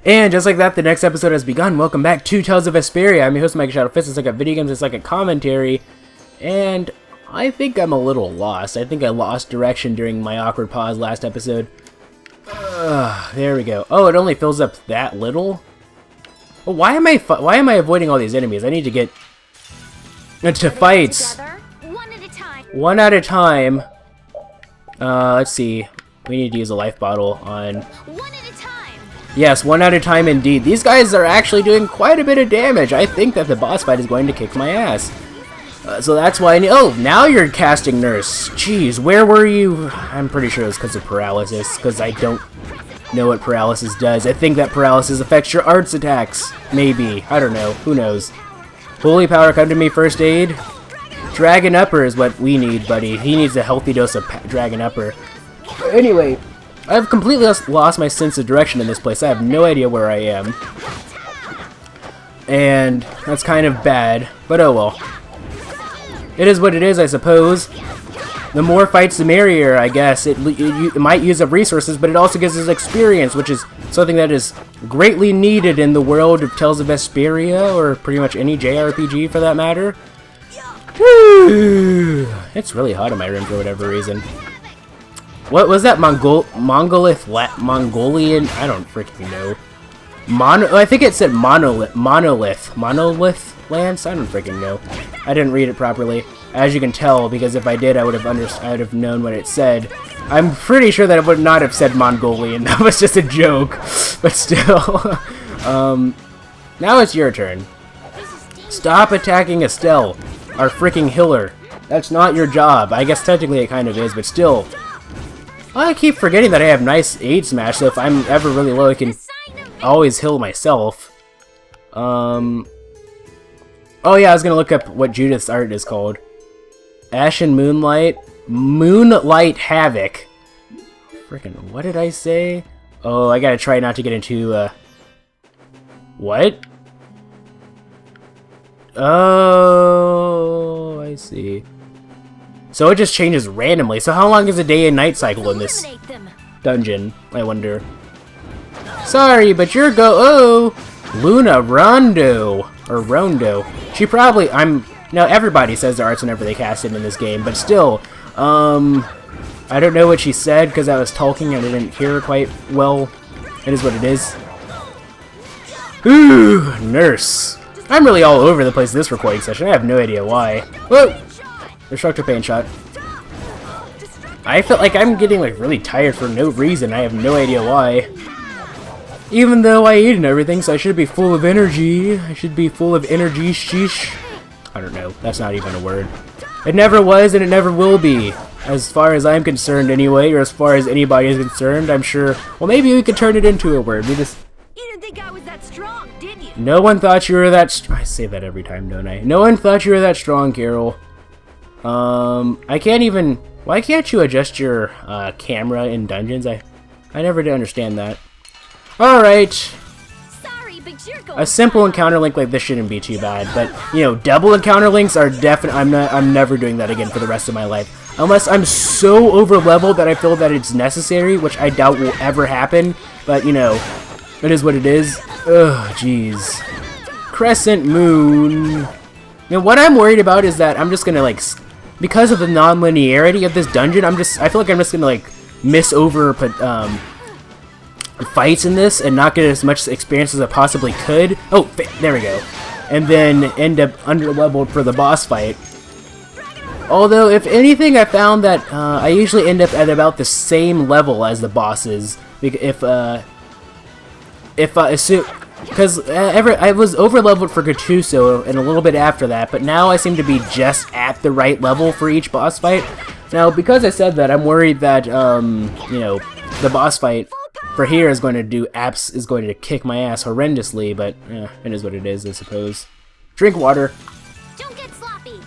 And just like that, the next episode has begun. Welcome back to Tales of Vesperia. I'm your host, MegaShadowFist. It's like a video games, it's like a commentary. And I think I'm a little lost. I think I lost direction during my awkward pause last episode. There we go. Oh, it only fills up that little? Well, why am I avoiding all these enemies? I need to get into fights. One at a time. Let's see. We need to use a life bottle on... Yes, one at a time indeed. These guys are actually doing quite a bit of damage. I think that the boss fight is going to kick my ass. So that's why I need... Oh, now you're casting Nurse. Jeez, where were you? I'm pretty sure it's because of paralysis, because I don't know what paralysis does. I think that paralysis affects your arts attacks. Maybe. I don't know. Who knows? Holy power, come to me, first aid. Dragon Upper is what we need, buddy. He needs a healthy dose of Dragon Upper. Anyway... I've completely lost my sense of direction in this place. I have no idea where I am. And that's kind of bad, but oh well. It is what it is, I suppose. The more fights, the merrier, I guess. It might use up resources, but it also gives us experience, which is something that is greatly needed in the world of Tales of Vesperia, or pretty much any JRPG for that matter. It's really hot in my room for whatever reason. What was that? Mongolian? I don't freaking know. I think it said monolith. Monolith Lance? I don't freaking know. I didn't read it properly, as you can tell, because if I did, I would have known what it said. I'm pretty sure that it would not have said Mongolian. That was just a joke, but still. Now it's your turn. Stop attacking Estelle, our freaking healer. That's not your job. I guess technically it kind of is, but still. I keep forgetting that I have nice aid smash, so if I'm ever really low, I can always heal myself. Oh yeah, I was gonna look up what Judith's art is called. Ashen Moonlight. Moonlight Havoc. Frickin', what did I say? Oh, I gotta try not to get into, What? Oh, I see. So it just changes randomly. So how long is a day and night cycle in this dungeon, I wonder? Sorry, but you're Oh! Luna Rondo. Or Rondo. She probably... Now, everybody says their arts whenever they cast it in this game, but still, I don't know what she said, because I was talking and I didn't hear her quite well. It is what it is. Ooh, Nurse. I'm really all over the place this recording session. I have no idea why. Whoa! Destructive Pain Shot. I feel like I'm getting like really tired for no reason. I have no idea why. Even though I ate and everything, so I should be full of energy. I should be full of energy, sheesh. I don't know. That's not even a word. It never was and it never will be. As far as I'm concerned anyway, or as far as anybody is concerned, I'm sure... Well, maybe we could turn it into a word. We just... You didn't think I was that strong, did you? No one thought you were that... I say that every time, don't I? No one thought you were that strong, Carol. I can't even... Why can't you adjust your camera in dungeons? I never did understand that. Alright. Sorry, but you're going A simple encounter link like this shouldn't be too bad, but, you know, double encounter links are definitely... I'm never doing that again for the rest of my life. Unless I'm so over-leveled that I feel that it's necessary, which I doubt will ever happen, but, you know, it is what it is. Ugh, jeez. Crescent Moon... You know, what I'm worried about is that I'm just gonna, like... Because of the non-linearity of this dungeon, I feel like I'm just gonna, like, miss over, fights in this and not get as much experience as I possibly could. Oh, there we go. And then end up under-leveled for the boss fight. Although, if anything, I found that, I usually end up at about the same level as the bosses. Because I was over-leveled for Gattuso and a little bit after that, but now I seem to be just at the right level for each boss fight. Now, because I said that, I'm worried that, you know, the boss fight for here is going to kick my ass horrendously, but it is what it is, I suppose. Drink water. Don't get sloppy.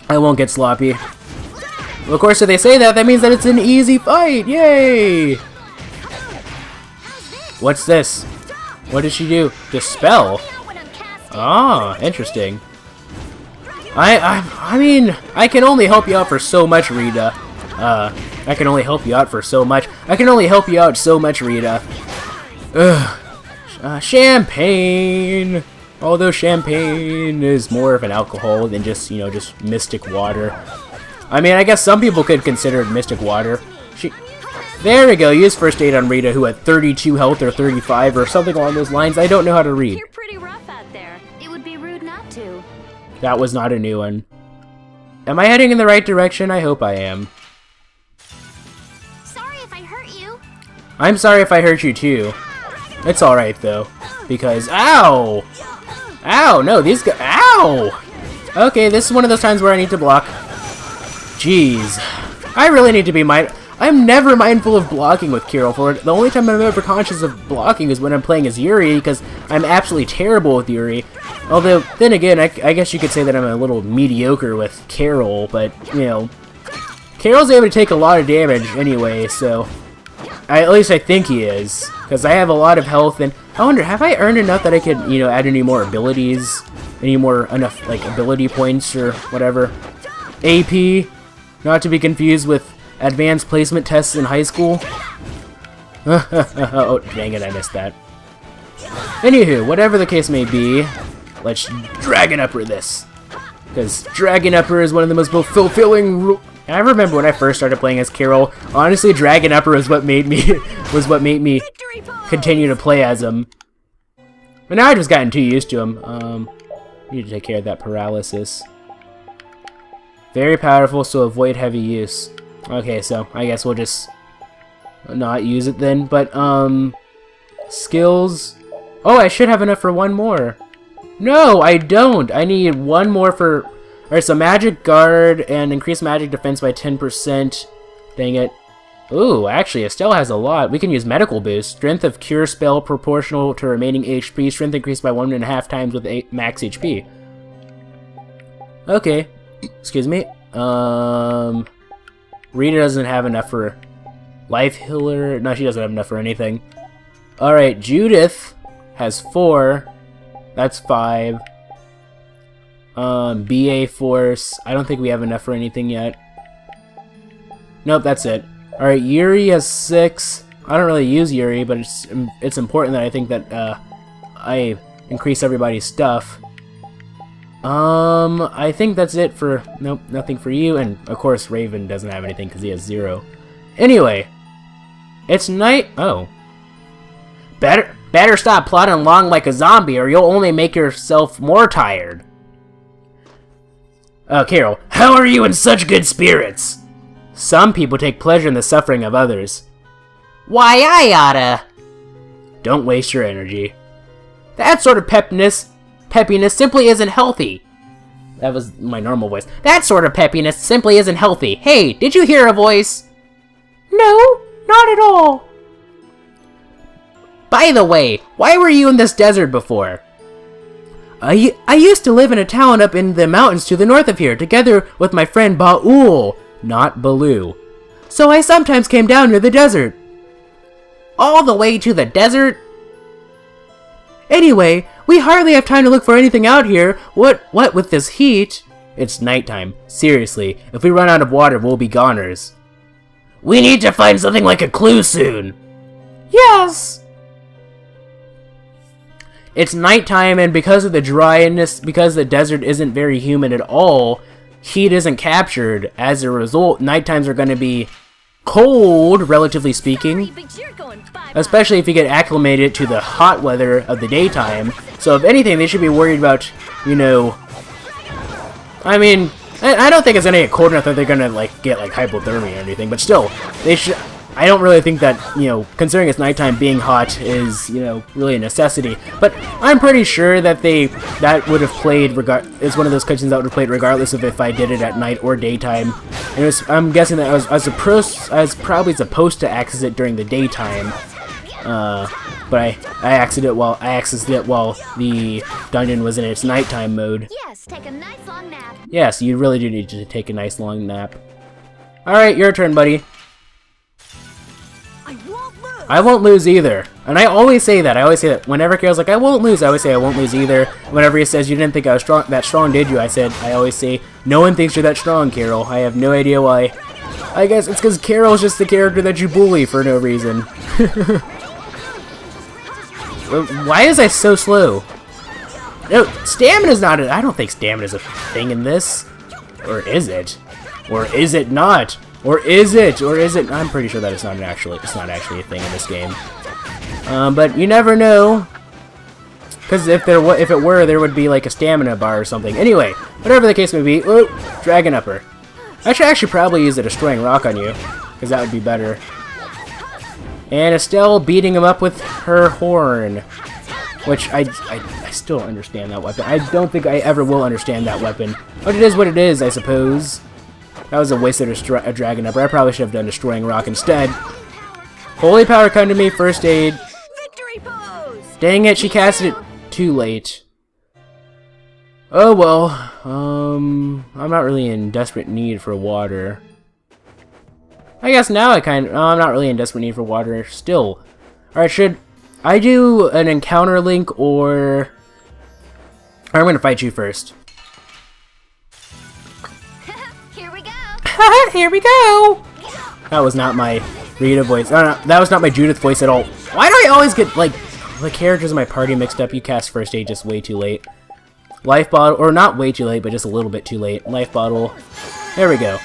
I won't get sloppy. Well, of course, if they say that, that means that it's an easy fight! Yay! What's this? What did she do? Dispel? Ah, interesting. I mean, I can only help you out for so much, Rita. I can only help you out for so much. I can only help you out so much, Rita. Champagne! Although champagne is more of an alcohol than just, you know, just mystic water. I mean, I guess some people could consider it mystic water. There we go, use first aid on Rita, who had 32 health or 35 or something along those lines. I don't know how to read. You're pretty rough out there. It would be rude not to. That was not a new one. Am I heading in the right direction? I hope I am. Sorry if I hurt you. I'm sorry if I hurt you too. It's alright though. Because, ow! Ow, no, these guys, ow! Okay, this is one of those times where I need to block. Jeez. I really need to be I'm never mindful of blocking with Carol for it. The only time I'm ever conscious of blocking is when I'm playing as Yuri, because I'm absolutely terrible with Yuri. Although, then again, I guess you could say that I'm a little mediocre with Carol, but, you know, Carol's able to take a lot of damage anyway, so at least I think he is, because I have a lot of health, and I wonder, have I earned enough that I could, you know, add any more abilities, enough, like, ability points or whatever? AP, not to be confused with advanced placement tests in high school. Oh, dang it, I missed that. Anywho, whatever the case may be, let's Dragon Upper this. Because Dragon Upper is one of the most fulfilling I remember when I first started playing as Carol, honestly, Dragon Upper was what made me continue to play as him. But now I've just gotten too used to him. Need to take care of that paralysis. Very powerful, so avoid heavy use. Okay, so I guess we'll just not use it then. But, skills. Oh, I should have enough for one more. No, I don't. I need one more for... Alright, so magic guard and increase magic defense by 10%. Dang it. Ooh, actually, Estelle has a lot. We can use medical boost. Strength of cure spell proportional to remaining HP. Strength increased by 1.5 times with max HP. Okay. Excuse me. Rita doesn't have enough for life healer. No, she doesn't have enough for anything. Alright, Judith has 4. That's 5. BA Force. I don't think we have enough for anything yet. Nope, that's it. Alright, Yuri has 6. I don't really use Yuri, but it's important that I think that I increase everybody's stuff. I think that's it for... Nope, nothing for you. And, of course, Raven doesn't have anything because he has 0. Anyway. It's night... Oh. Better stop plodding along like a zombie or you'll only make yourself more tired. Carol, how are you in such good spirits? Some people take pleasure in the suffering of others. Why, I oughta... Don't waste your energy. That sort of peppiness simply isn't healthy. That was my normal voice. That sort of peppiness simply isn't healthy. Hey, did you hear a voice? No, not at all. By the way, why were you in this desert before? I used to live in a town up in the mountains to the north of here, together with my friend Ba'ul, not Baloo. So I sometimes came down near the desert. All the way to the desert? Anyway, we hardly have time to look for anything out here. What with this heat? It's nighttime. Seriously, if we run out of water, we'll be goners. We need to find something like a clue soon. Yes! It's nighttime, and because of the dryness, because the desert isn't very humid at all, heat isn't captured. As a result, nighttimes are going to be cold, relatively speaking. Especially if you get acclimated to the hot weather of the daytime. So if anything, they should be worried about, you know... I mean, I don't think it's going to get cold enough that they're going to, like, get, like, hypothermia or anything. But still, they should... I don't really think that, you know, considering it's nighttime, being hot is, you know, really a necessity. But I'm pretty sure that that would have played, it's one of those cutscenes that would have played regardless of if I did it at night or daytime. And I'm guessing that I was probably supposed to access it during the daytime. But I accessed it while the dungeon was in its nighttime mode. Yes, take a nice long nap. Yes, you really do need to take a nice long nap. Alright, your turn, buddy. I won't lose either. And I always say that. I always say that. Whenever Carol's like, I won't lose, I always say I won't lose either. Whenever he says, you didn't think I was that strong, did you? I always say, no one thinks you're that strong, Carol. I have no idea why. I guess it's because Carol's just the character that you bully for no reason. Why is I so slow? No, stamina's not I don't think stamina's a thing in this. Or is it? Or is it not? Or is it? Or is it? I'm pretty sure that it's not actually a thing in this game. But you never know. Because if it were, there would be like a stamina bar or something. Anyway, whatever the case may be, whoop, Dragon Upper. I should actually probably use a Destroying Rock on you, because that would be better. And Estelle beating him up with her horn, which I still don't understand that weapon. I don't think I ever will understand that weapon, but it is what it is, I suppose. That was a waste of a Dragon Upper. I probably should have done Destroying Rock instead. Holy Power, come to me, first aid. Victory pose! Dang it, she casted it too late. Oh well, I'm not really in desperate need for water. I guess now I'm not really in desperate need for water still. Alright, should I do an encounter link or I'm gonna fight you first. Here we go! Here we go! That was not my Rita voice. No, that was not my Judith voice at all. Why do I always get, like, the characters in my party mixed up? You cast first aid just way too late. Life bottle, or not way too late, but just a little bit too late. Life bottle. There we go.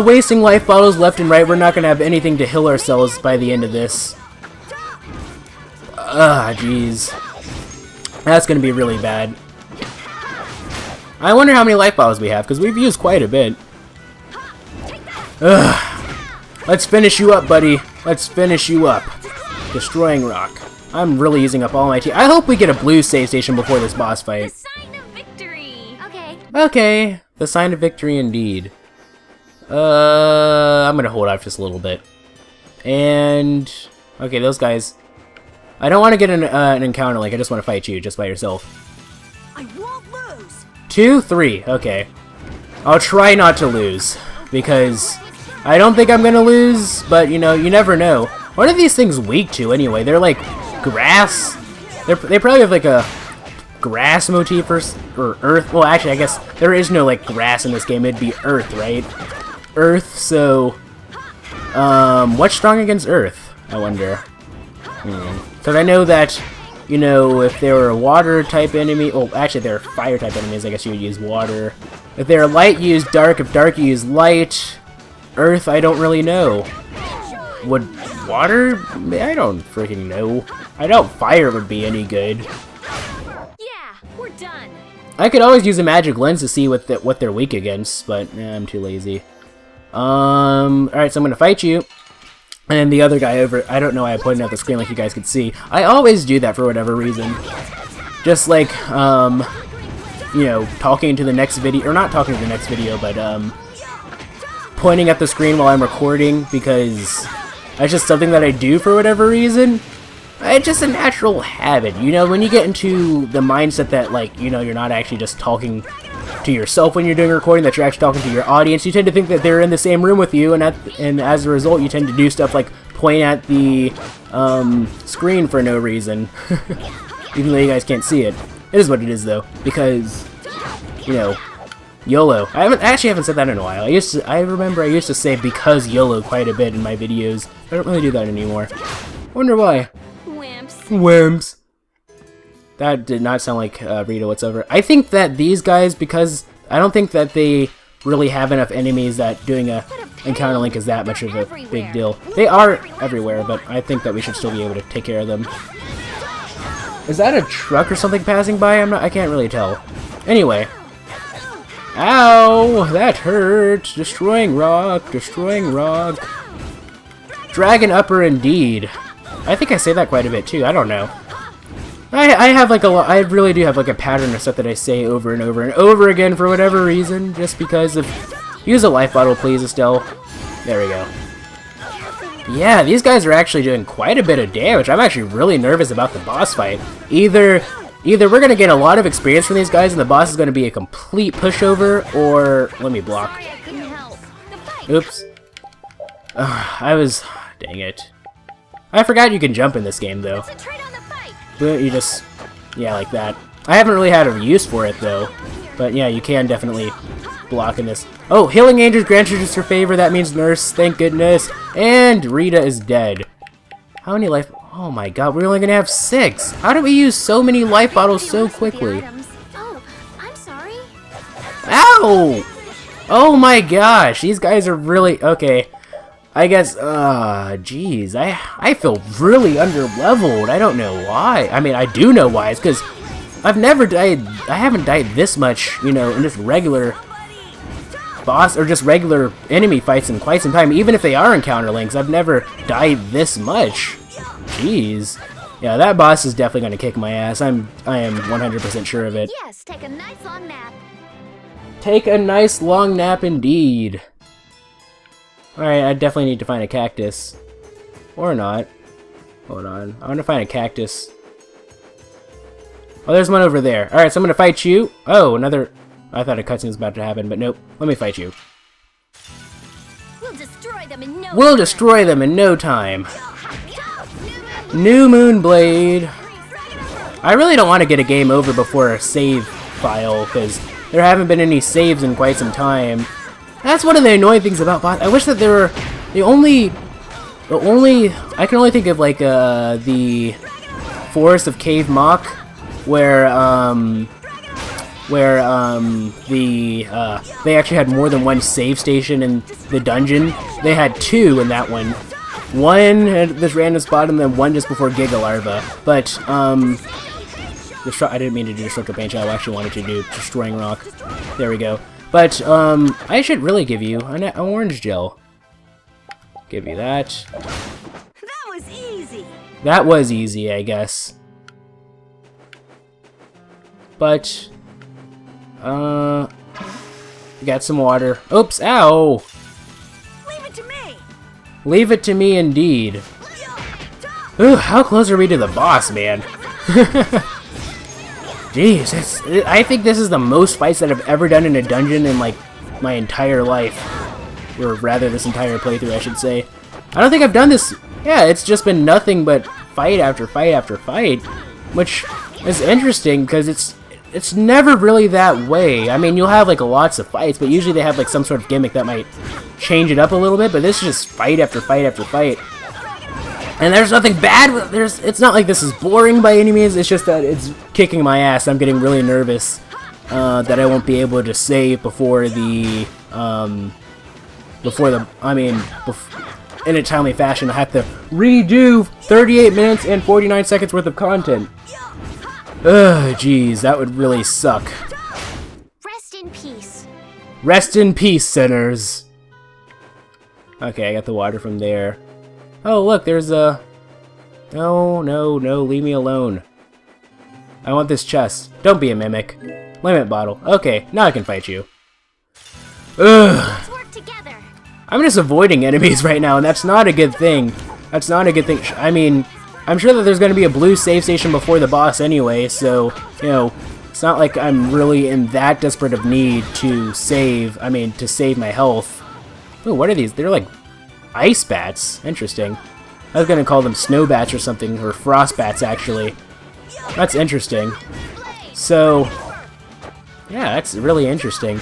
Wasting life bottles left and right. We're not gonna have anything to heal ourselves by the end of this. Jeez. That's gonna be really bad. I wonder how many life bottles we have, because we've used quite a bit. Let's finish you up, buddy. Let's finish you up. Destroying Rock. I'm really using up all my I hope we get a blue save station before this boss fight. The sign of victory! Okay. Okay. The sign of victory indeed. I'm gonna hold off just a little bit. And... okay, those guys... I don't want to get an encounter link, I just want to fight you, just by yourself. I won't lose! 2, 3, okay. I'll try not to lose, because I don't think I'm gonna lose, but you know, you never know. What are these things weak to anyway? They're like grass? They probably have like a grass motif or earth. Well, actually, I guess there is no like grass in this game, it'd be earth, right? Earth, so... what's strong against earth, I wonder? Because I know that, you know, if they were a water type enemy, well, actually, if they were fire type enemies, I guess you would use water. If they were light, you use dark. If dark, you use light. Earth, I don't really know. Would water? I don't freaking know. I doubt fire would be any good. Yeah, we're done. I could always use a magic lens to see what they're weak against, but I'm too lazy. Alright, so I'm gonna fight you. And the other guy over, I don't know why I pointed out the screen like you guys could see. I always do that for whatever reason. Just like, you know, talking to the next video, or not talking to the next video, but, pointing at the screen while I'm recording, because that's just something that I do for whatever reason. It's just a natural habit, you know, when you get into the mindset that, like, you know, you're not actually just talking to yourself when you're doing a recording, that you're actually talking to your audience, you tend to think that they're in the same room with you, and as a result, you tend to do stuff like point at the screen for no reason, even though you guys can't see it. It is what it is, though, because, you know, YOLO. I haven't said that in a while. I remember I used to say because YOLO quite a bit in my videos. I don't really do that anymore. Wonder why. Wimps. That did not sound like Rita whatsoever. I think that these guys, because I don't think that they really have enough enemies that doing a encounter link is that much of a big deal. They are everywhere, but I think that we should still be able to take care of them. Is that a truck or something passing by? I can't really tell. Anyway. Ow! That hurt! Destroying Rock! Destroying Rock! Dragon Upper indeed. I think I say that quite a bit too, I don't know. I have like I really do have like a pattern of stuff that I say over and over and over again for whatever reason, just because of... Use a life bottle please, Estelle. There we go. Yeah, these guys are actually doing quite a bit of damage. I'm actually really nervous about the boss fight. Either we're gonna get a lot of experience from these guys and the boss is gonna be a complete pushover, or... Let me block. Oops. Dang it. I forgot you can jump in this game, though. But you just... yeah, like that. I haven't really had a use for it, though. But yeah, you can definitely block in this. Oh, Healing Angels granted us her favor. That means Nurse. Thank goodness. And Rita is dead. How many life... Oh my god, we're only gonna have 6. How did we use so many life bottles so quickly? Oh, I'm sorry. Ow! Oh my gosh, these guys are really... Okay, I guess... Jeez, I feel really under-leveled. I don't know why. I mean, I do know why. It's because I've never died... I haven't died this much, you know, in just regular boss or just regular enemy fights in quite some time. Even if they are encounter links, I've never died this much. Jeez. Yeah, that boss is definitely going to kick my ass. I am 100% sure of it. Yes, take a nice long nap. Take a nice long nap indeed. Alright, I definitely need to find a cactus. Or not. Hold on. I want to find a cactus. Oh, there's one over there. Alright, so I'm going to fight you. Oh, another... I thought a cutscene was about to happen, but nope. Let me fight you. We'll destroy them in no We'll time. destroy them in no time. New Moon Blade. I really don't want to get a game over before a save file, because there haven't been any saves in quite some time. That's one of the annoying things about boss. I wish that there were the only I can only think of like the Forest of Cave Mock, where they actually had more than one save station in the dungeon. They had 2 in that one. One at this random spot and then one just before Giga Larva. But I didn't mean to do Destructive Paint Shot. I actually wanted to do Destroying Rock. There we go. But I should really give you an orange gel. Give you that. That was easy. That was easy, I guess. But got some water. Oops! Ow! Leave it to me. Leave it to me, indeed. Ooh, how close are we to the boss, man? Jeez, I think this is the most fights that I've ever done in a dungeon in, like, my entire life. Or rather, this entire playthrough, I should say. I don't think I've done this... Yeah, it's just been nothing but fight after fight after fight. Which is interesting, because it's never really that way. I mean, you'll have, like, lots of fights, but usually they have, like, some sort of gimmick that might change it up a little bit, but this is just fight after fight after fight. And there's nothing bad with it's not like this is boring by any means, it's just that it's kicking my ass. I'm getting really nervous that I won't be able to save before the in a timely fashion. I have to redo 38 minutes and 49 seconds worth of content. Ugh, jeez, that would really suck. Rest in peace. Rest in peace, sinners. Okay, I got the water from there. Oh, look, there's a... No, no, no, leave me alone. I want this chest. Don't be a mimic. Limit bottle. Okay, now I can fight you. Ugh. Let's work together. I'm just avoiding enemies right now, and that's not a good thing. That's not a good thing. I mean, I'm sure that there's going to be a blue save station before the boss anyway, so, you know, it's not like I'm really in that desperate of need to save, to save my health. Ooh, what are these? They're like ice bats. Interesting. I was going to call them snow bats or something, or frost bats, actually. That's interesting. So, yeah, that's really interesting.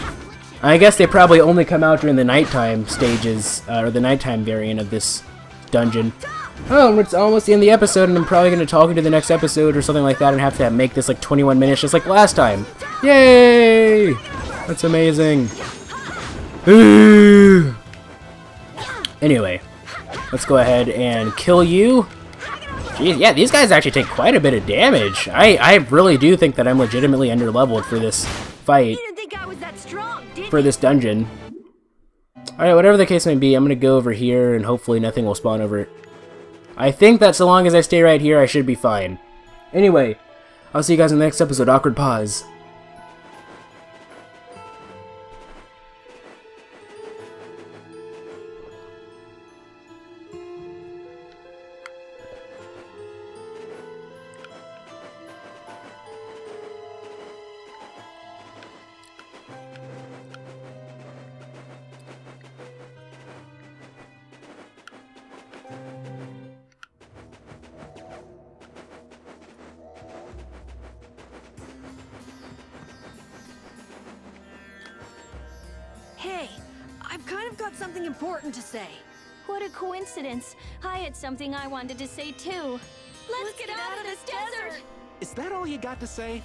I guess they probably only come out during the nighttime stages, or the nighttime variant of this dungeon. Oh, it's almost the end of the episode, and I'm probably going to talk into the next episode or something like that and have to make this like 21 minutes just like last time. Yay! That's amazing. Anyway, let's go ahead and kill you. Jeez, yeah, these guys actually take quite a bit of damage. I really do think that I'm legitimately underleveled for this fight. You didn't think I was that strong, did For this dungeon. Alright, whatever the case may be, I'm going to go over here and hopefully nothing will spawn over it. I think that so long as I stay right here, I should be fine. Anyway, I'll see you guys in the next episode. Awkward pause. Hey, I've kind of got something important to say. What a coincidence. I had something I wanted to say too. Let's get out of this desert! Is that all you got to say?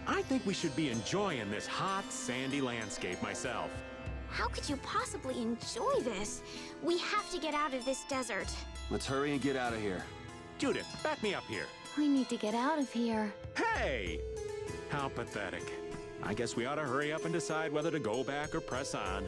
I think we should be enjoying this hot, sandy landscape myself. How could you possibly enjoy this? We have to get out of this desert. Let's hurry and get out of here. Judith, back me up here. We need to get out of here. Hey! How pathetic. I guess we ought to hurry up and decide whether to go back or press on.